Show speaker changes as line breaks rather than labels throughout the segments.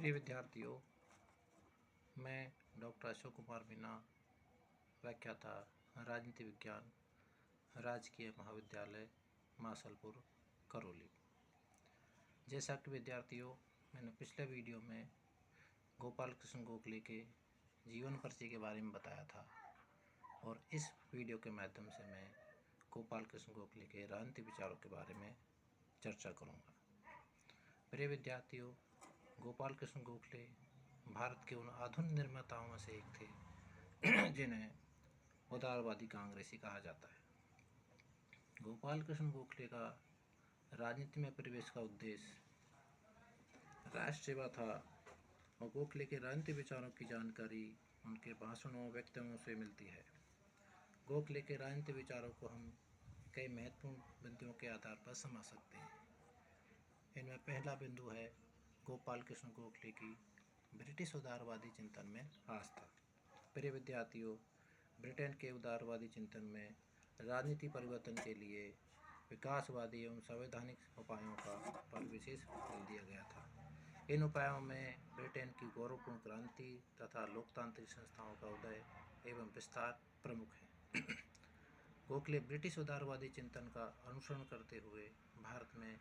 प्रिय विद्यार्थियों, मैं डॉक्टर अशोक कुमार मीना, व्याख्याता राजनीति विज्ञान, राजकीय महाविद्यालय मासलपुर करौली। जैसा कि विद्यार्थियों, मैंने पिछले वीडियो में गोपाल कृष्ण गोखले के जीवन परिचय के बारे में बताया था और इस वीडियो के माध्यम से मैं गोपाल कृष्ण गोखले के राजनीतिक विचारों के बारे में चर्चा करूँगा। प्रिय विद्यार्थियों, गोपाल कृष्ण गोखले भारत के उन आधुनिक निर्माताओं में से एक थे जिन्हें उदारवादी कांग्रेसी कहा जाता है। गोपाल कृष्ण गोखले का राजनीति में प्रवेश का उद्देश्य राष्ट्र सेवा था और गोखले के राजनीतिक विचारों की जानकारी उनके भाषणों व्यक्तित्वों से मिलती है। गोखले के राजनीतिक विचारों को हम कई महत्वपूर्ण बिंदुओं के आधार पर समझ सकते हैं। इनमें पहला बिंदु है गोपाल कृष्ण गोखले की ब्रिटिश उदारवादी चिंतन में आस्था। प्रिय विद्यार्थियों, ब्रिटेन के उदारवादी चिंतन में राजनीति परिवर्तन के लिए विकासवादी एवं संवैधानिक उपायों पर विशेष बल दिया गया था। इन उपायों में ब्रिटेन की गौरवपूर्ण क्रांति तथा लोकतांत्रिक संस्थाओं का उदय एवं विस्तार प्रमुख हैं। गोखले ब्रिटिश उदारवादी चिंतन का अनुसरण करते हुए भारत में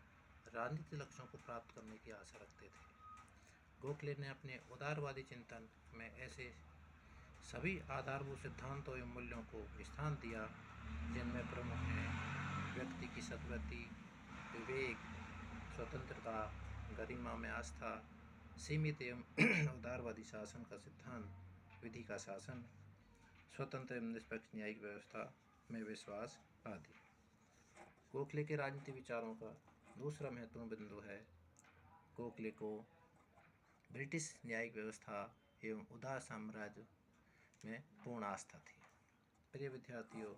राजनीतिक लक्ष्यों को प्राप्त करने की आशा रखते थे। गोखले ने अपने उदारवादी चिंतन में ऐसे सभी आधारभूत सिद्धांतों एवं मूल्यों को स्थान दिया जिनमें प्रमुख हैं व्यक्ति की सद्वृत्ति, विवेक, स्वतंत्रता, गरिमा में आस्था, सीमित एवं उदारवादी शासन का सिद्धांत, विधि का शासन, स्वतंत्र एवं निष्पक्ष न्यायिक व्यवस्था में विश्वास आदि। गोखले के राजनीतिक विचारों का दूसरा महत्वपूर्ण बिंदु है गोखले को ब्रिटिश न्यायिक व्यवस्था एवं उदार साम्राज्य में पूर्ण आस्था थी। प्रिय विद्यार्थियों,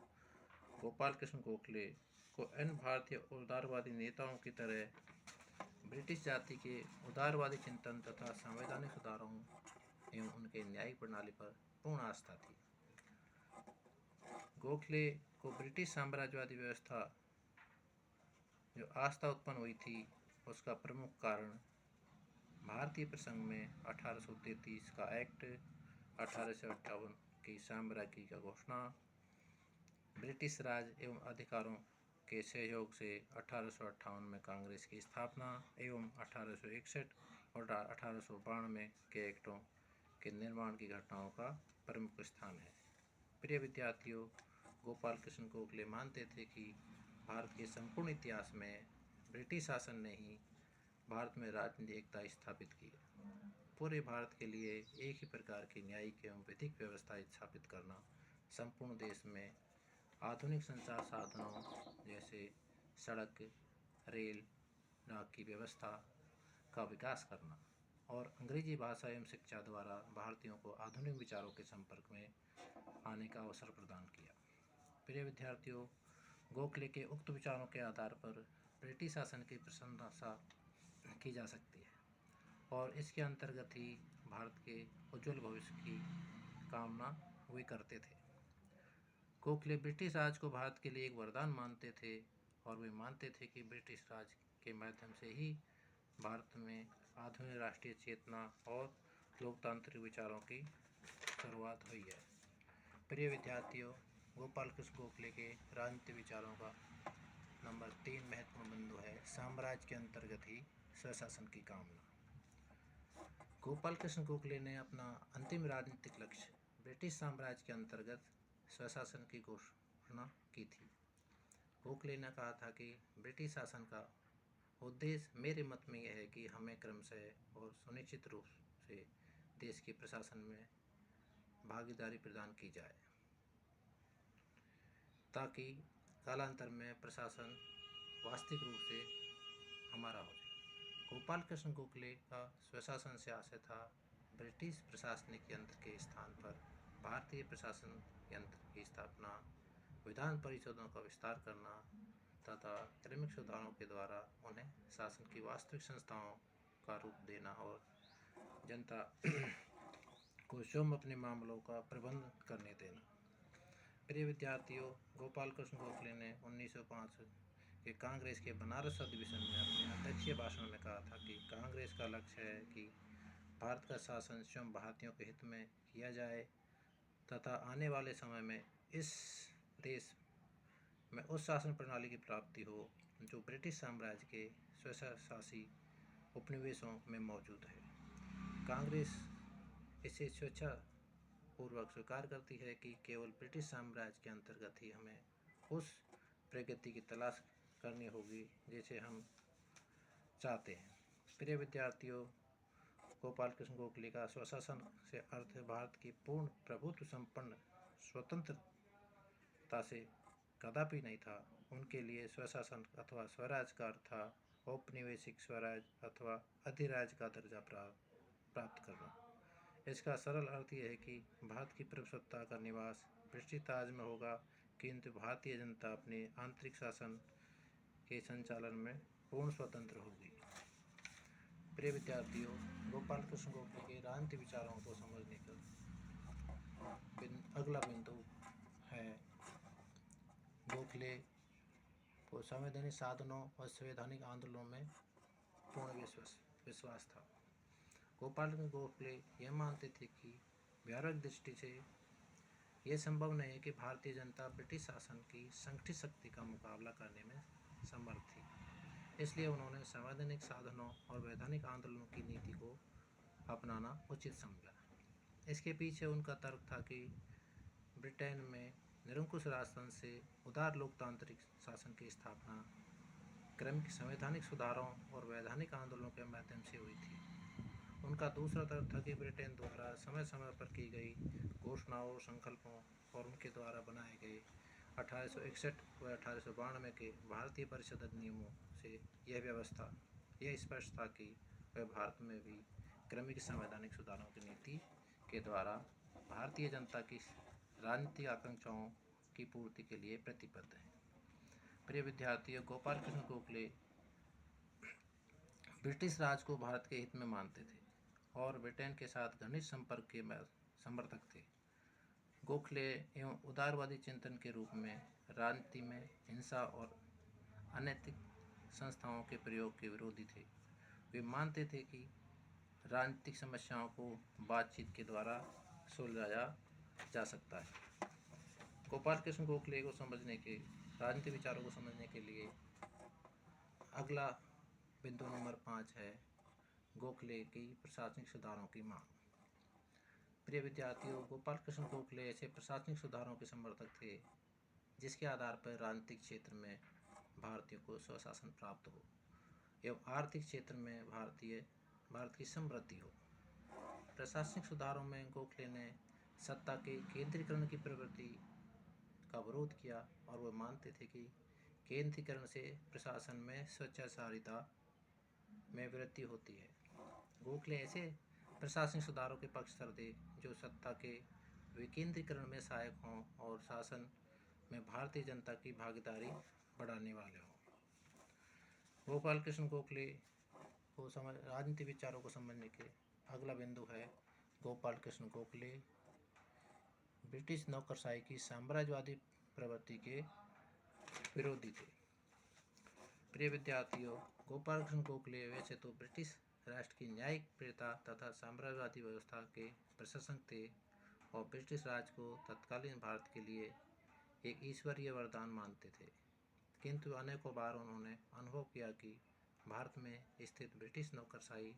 गोपाल कृष्ण गोखले को अन्य भारतीय उदारवादी नेताओं की तरह ब्रिटिश जाति के उदारवादी चिंतन तथा संवैधानिक सुधारों एवं उनके न्यायिक प्रणाली पर पूर्ण आस्था थी। गोखले को ब्रिटिश साम्राज्यवादी व्यवस्था जो आस्था उत्पन्न हुई थी उसका प्रमुख कारण भारतीय प्रसंग में 1833 का एक्ट, 1858 की साम्राज्य की घोषणा, ब्रिटिश राज एवं अधिकारों के सहयोग से 1858 में कांग्रेस की स्थापना एवं 1861 और 1892 के एक्टों के निर्माण की घटनाओं का प्रमुख स्थान है। प्रिय विद्यार्थियों, गोपाल कृष्ण गोखले मानते थे कि भारत के संपूर्ण इतिहास में ब्रिटिश शासन ने ही भारत में राजनीतिक एकता स्थापित की। पूरे भारत के लिए एक ही प्रकार की न्यायिक एवं विधिक व्यवस्था स्थापित करना, संपूर्ण देश में आधुनिक संचार साधनों जैसे सड़क, रेल, डाक की व्यवस्था का विकास करना और अंग्रेजी भाषा एवं शिक्षा द्वारा भारतीयों को आधुनिक विचारों के संपर्क में आने का अवसर प्रदान किया। प्रिय विद्यार्थियों, गोखले के उक्त विचारों के आधार पर ब्रिटिश शासन की प्रशंसा की जा सकती है और इसके अंतर्गत ही भारत के उज्जवल भविष्य की कामना हुए करते थे। गोखले ब्रिटिश राज को भारत के लिए एक वरदान मानते थे और वे मानते थे कि ब्रिटिश राज के माध्यम से ही भारत में आधुनिक राष्ट्रीय चेतना और लोकतांत्रिक विचारों की शुरुआत हुई है। प्रिय विद्यार्थियों, गोपाल कृष्ण गोखले के राजनीतिक विचारों का नंबर 3 महत्वपूर्ण बिंदु है साम्राज्य के अंतर्गत ही स्वशासन की कामना। गोपाल कृष्ण गोखले ने अपना अंतिम राजनीतिक लक्ष्य ब्रिटिश साम्राज्य के अंतर्गत स्वशासन की घोषणा की थी। गोखले ने कहा था कि ब्रिटिश शासन का उद्देश्य मेरे मत में यह है कि हमें क्रमशः और सुनिश्चित रूप से देश के प्रशासन में भागीदारी प्रदान की जाए ताकि कालांतर में प्रशासन वास्तविक रूप से हमारा हो जाए। गोपाल कृष्ण गोखले का स्वशासन से आशय था ब्रिटिश प्रशासनिक यंत्र के स्थान पर भारतीय प्रशासन यंत्र की स्थापना, विधान परिषदों का विस्तार करना तथा क्रमिक सुधारों के द्वारा उन्हें शासन की वास्तविक संस्थाओं का रूप देना और जनता को स्वयं अपने मामलों का प्रबंध करने देना। प्रिय विद्यार्थियों, गोपाल कृष्ण गोखले ने 1905 के कांग्रेस के बनारस अधिवेशन में अपने अध्यक्षीय भाषण में कहा था कि कांग्रेस का लक्ष्य है कि भारत का शासन स्वयं भारतीयों के हित में किया जाए तथा आने वाले समय में इस देश में उस शासन प्रणाली की प्राप्ति हो जो ब्रिटिश साम्राज्य के स्वशासी उपनिवेशों में मौजूद है। कांग्रेस इसे स्वेच्छा पूर्वक स्वीकार करती है कि केवल ब्रिटिश साम्राज्य के अंतर्गत ही हमें उस प्रगति की तलाश करनी होगी जिसे हम चाहते हैं। प्रिय विद्यार्थियों, गोपाल कृष्ण गोखले का स्वशासन से अर्थ भारत की पूर्ण प्रभुत्व संपन्न स्वतंत्रता से कदापि नहीं था। उनके लिए स्वशासन अथवा स्वराज का अर्थ था औपनिवेशिक स्वराज अथवा अधिराज्य का दर्जा प्राप्त करना। इसका सरल अर्थ यह है कि भारत की प्रभुसत्ता का निवास ब्रिटिश राज में होगा, किंतु भारतीय जनता अपने आंतरिक शासन के संचालन में पूर्ण स्वतंत्र होगी। प्रिय विद्यार्थियों, गोपाल कृष्ण गोखले के राजनीतिक विचारों को समझने का अगला बिंदु है गोखले को संवैधानिक साधनों और संवैधानिक आंदोलनों में पूर्ण विश्वास था। गोपाल कृष्ण गोखले यह मानते थे कि व्यावहारिक दृष्टि से यह संभव नहीं है कि भारतीय जनता ब्रिटिश शासन की संगठित शक्ति का मुकाबला करने में समर्थ थी। इसलिए उन्होंने संवैधानिक साधनों और वैधानिक आंदोलनों की नीति को अपनाना उचित समझा। इसके पीछे उनका तर्क था कि ब्रिटेन में निरंकुश राजतंत्र से उदार लोकतांत्रिक शासन की स्थापना क्रमिक संवैधानिक सुधारों और वैधानिक आंदोलनों के माध्यम से हुई थी। उनका दूसरा तर्क था कि ब्रिटेन द्वारा समय समय पर की गई घोषणाओं और संकल्पों और उनके द्वारा बनाए गए 1861 व 1892 के भारतीय परिषद अधिनियमों से यह स्पष्ट था कि वह भारत में भी क्रमिक संवैधानिक सुधारों की नीति के द्वारा भारतीय जनता की राजनीतिक आकांक्षाओं की पूर्ति के लिए प्रतिबद्ध है। प्रिय विद्यार्थियों, गोपाल कृष्ण गोखले ब्रिटिश राज को भारत के हित में मानते थे और ब्रिटेन के साथ घनिष्ठ संपर्क के समर्थक थे। गोखले एवं उदारवादी चिंतन के रूप में राजनीति में हिंसा और अनैतिक संस्थाओं के प्रयोग के विरोधी थे। वे मानते थे कि राजनीतिक समस्याओं को बातचीत के द्वारा सुलझाया जा सकता है। गोपाल कृष्ण गोखले को समझने के राजनीतिक विचारों को समझने के लिए अगला बिंदु नंबर 5 है गोखले की प्रशासनिक सुधारों की मांग। प्रिय विद्यार्थियों, गोपाल कृष्ण गोखले ऐसे प्रशासनिक सुधारों के समर्थक थे जिसके आधार पर राजनीतिक क्षेत्र में भारतीयों को स्वशासन प्राप्त हो एवं आर्थिक क्षेत्र में भारत की समृद्धि हो। प्रशासनिक सुधारों में गोखले ने सत्ता के केंद्रीकरण की प्रवृत्ति का विरोध किया और वह मानते थे कि केंद्रीकरण से प्रशासन में स्वैच्छाचारिता में वृद्धि होती है। गोखले ऐसे प्रशासनिक सुधारों के पक्षधर थे जो सत्ता के विकेंद्रीकरण में सहायक हों और शासन में भारतीय जनता की भागीदारी बढ़ाने वाले हों। गोपाल कृष्ण गोखले को राजनीतिक विचारों को समझने के अगला बिंदु है गोपाल कृष्ण गोखले ब्रिटिश नौकरशाही की साम्राज्यवादी प्रवृत्ति के विरोधी थे। प्रिय विद्यार्थियों, गोपाल कृष्ण गोखले वैसे तो ब्रिटिश राष्ट्र की न्यायिक प्रियता तथा साम्राज्यवादी व्यवस्था के प्रशंसक थे और ब्रिटिश राज को तत्कालीन भारत के लिए एक ईश्वरीय वरदान मानते थे, किंतु अनेकों बार उन्होंने अनुभव किया कि भारत में स्थित ब्रिटिश नौकरशाही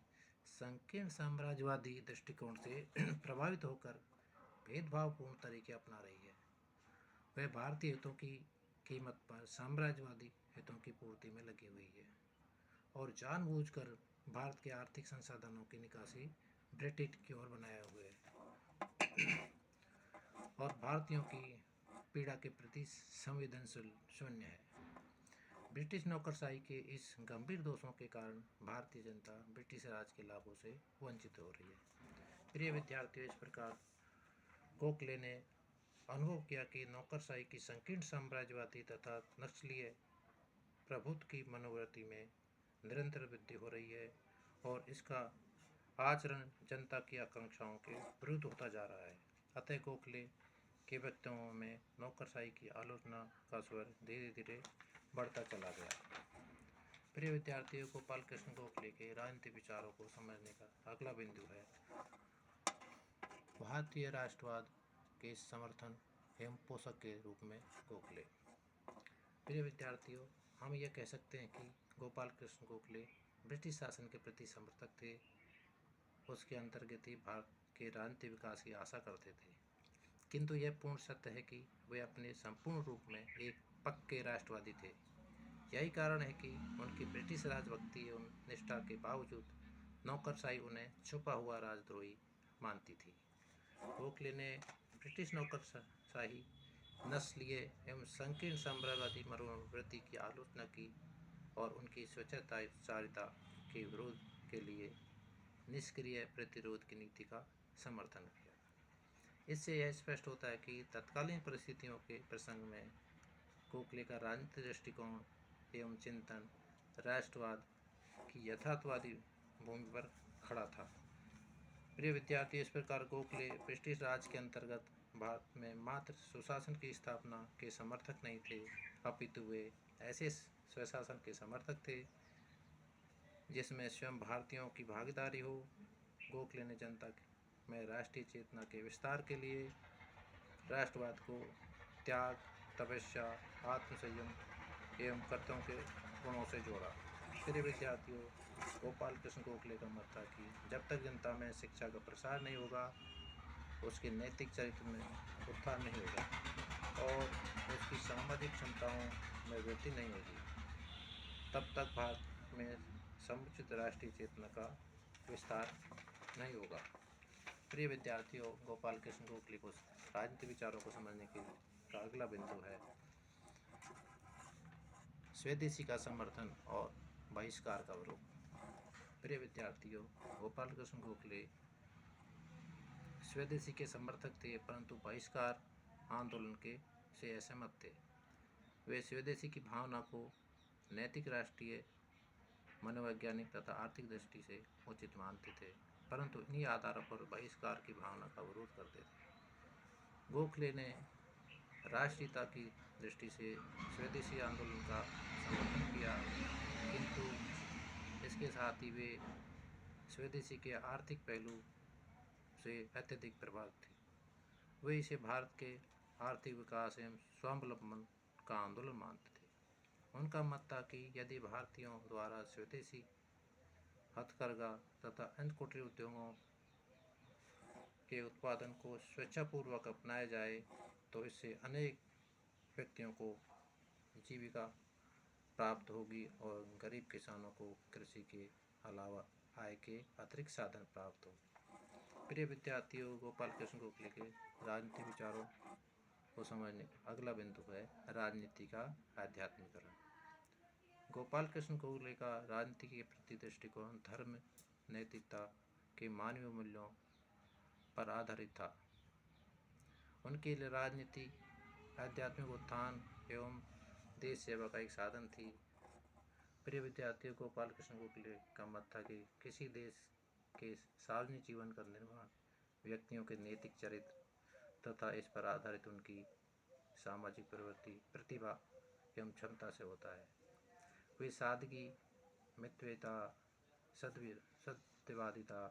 संकीर्ण साम्राज्यवादी दृष्टिकोण से प्रभावित होकर भेदभावपूर्ण तरीके अपना रही है। वह भारतीय हितों की कीमत पर साम्राज्यवादी हितों की पूर्ति में लगी हुई है और जानबूझकर भारत के आर्थिक संसाधनों की निकासी ब्रिटेन की ओर बनाए हुए है और भारतीयों की पीड़ा के प्रति संवेदनशील शून्य है। ब्रिटिश नौकरशाही के इस गंभीर दोषों के कारण भारतीय जनता ब्रिटिश राज के लाभों से वंचित हो रही है। प्रिय विद्यार्थियों, इस प्रकार गोखले ने अनुभव किया कि नौकरशाही की संकीर्ण साम्राज्यवादी तथा नस्लीय प्रभुत्व की मनोवृत्ति में निरंतर वृद्धि हो रही है और इसका आचरण जनता की आकांक्षाओं के विरुद्ध होता जा रहा है। अतः गोखले के व्यक्तित्व में नौकरशाही की आलोचना का स्वर धीरे धीरे बढ़ता चला गया। प्रिय विद्यार्थियों, गोपाल कृष्ण गोखले के राजनीतिक विचारों को समझने का अगला बिंदु है भारतीय राष्ट्रवाद के समर्थन एवं पोषक के रूप में गोखले। प्रिय विद्यार्थियों, हम यह कह सकते हैं कि गोपाल कृष्ण गोखले ब्रिटिश शासन के प्रति समर्थक थे। उसके अंतर्गत ही भारत के राजनीतिक विकास की आशा करते थे, किंतु यह पूर्ण सत्य है कि वे अपने संपूर्ण रूप में एक पक्के राष्ट्रवादी थे। यही कारण है कि उनकी ब्रिटिश राजभक्ति एवं निष्ठा के बावजूद नौकरशाही उन्हें छुपा हुआ राजद्रोही मानती थी। गोखले ने ब्रिटिश नौकरशाही, नस्लीय एवं संकीर्ण साम्राज्यवादी मनोवृत्ति की आलोचना की और उनकी स्वेच्छाचारिता के विरोध के लिए निष्क्रिय प्रतिरोध की नीति का समर्थन किया। इससे यह स्पष्ट होता है कि तत्कालीन परिस्थितियों के प्रसंग में गोखले का राजनीतिक दृष्टिकोण एवं चिंतन राष्ट्रवाद की यथार्थवादी भूमि पर खड़ा था। प्रिय विद्यार्थी, इस प्रकार गोखले ब्रिटिश राज के अंतर्गत भारत में मात्र सुशासन की स्थापना के समर्थक नहीं थे, अपितु वे ऐसे स्वशासन के समर्थक थे जिसमें स्वयं भारतीयों की भागीदारी हो। गोखले ने जनता में राष्ट्रीय चेतना के विस्तार के लिए राष्ट्रवाद को त्याग, तपस्या, आत्मसंयम एवं कर्तव्यों के गुणों से जोड़ा। प्रिय विद्यार्थियों, गोपाल कृष्ण गोखले का मत था कि जब तक जनता में शिक्षा का प्रसार नहीं होगा, उसके नैतिक चरित्र में उत्थान नहीं होगा और उसकी सामाजिक क्षमताओं में वृद्धि नहीं होगी, तब तक भारत में समुचित राष्ट्रीय चेतना का विस्तार नहीं होगा। प्रिय विद्यार्थियों, गोपाल कृष्ण गोखले को राजनीतिक विचारों को समझने का अगला बिंदु है स्वदेशी का समर्थन और बहिष्कार का विरोध। प्रिय विद्यार्थियों, गोपाल कृष्ण गोखले स्वदेशी के समर्थक थे, परंतु बहिष्कार आंदोलन के से असहमत थे। वे स्वदेशी की भावना को नैतिक, राष्ट्रीय, मनोवैज्ञानिक तथा आर्थिक दृष्टि से उचित मानते थे, परंतु इन्हीं आधारों पर बहिष्कार की भावना का विरोध करते थे। गोखले ने राष्ट्रीयता की दृष्टि से स्वदेशी आंदोलन का समर्थन किया, किंतु इसके साथ ही वे स्वदेशी के आर्थिक पहलू से अत्यधिक प्रभावित थे। वे इसे भारत के आर्थिक विकास एवं स्वावलंबन का आंदोलन मानते थे। उनका मत था कि यदि भारतीयों द्वारा स्वदेशी हथकरघा तथा अन्य कुटीर उद्योगों के उत्पादन को स्वेच्छापूर्वक अपनाया जाए तो इससे अनेक व्यक्तियों को जीविका प्राप्त होगी और गरीब किसानों को कृषि के अलावा आय के अतिरिक्त साधन प्राप्त होंगे। प्रिय विद्यार्थियों, गोपाल कृष्ण गोखले के राजनीतिक विचारों को समझने का अगला बिंदु है राजनीति का आध्यात्मिकरण। गोपाल कृष्ण गोखले का राजनीति के प्रति दृष्टिकोण धर्म, नैतिकता के मानवीय मूल्यों पर आधारित था। उनके लिए राजनीति आध्यात्मिक उत्थान एवं देश सेवा का एक साधन थी। प्रिय विद्यार्थियों, गोपाल कृष्ण गोखले का मत था कि किसी देश के सार्वजनिक जीवन का निर्माण व्यक्तियों के नैतिक चरित्र तथा इस पर आधारित उनकी सामाजिक प्रवृत्ति, प्रतिभा एवं क्षमता से होता है। वे सादगी, मितव्ययिता, सत्यवादिता,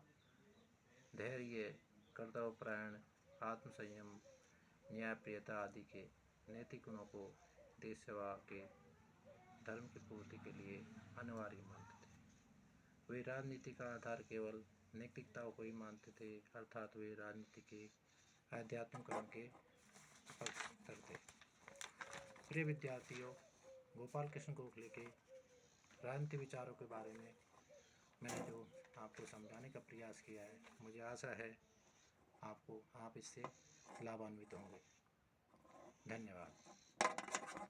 धैर्य, कर्तव्यपरायण, आत्मसंयम, न्यायप्रियता आदि के नैतिक गुणों को देश सेवा के धर्म की पूर्ति के लिए अनिवार्य मानते थे। वे राजनीति का आधार केवल नैतिकताओं को ही मानते थे, अर्थात वे राजनीति के आध्यात्मिकरण के पक्षधर थे। प्रिय विद्यार्थियों, गोपाल कृष्ण गोखले के राजनीतिक विचारों के बारे में मैंने जो आपको समझाने का प्रयास किया है, मुझे आशा है आप इससे लाभान्वित होंगे। धन्यवाद।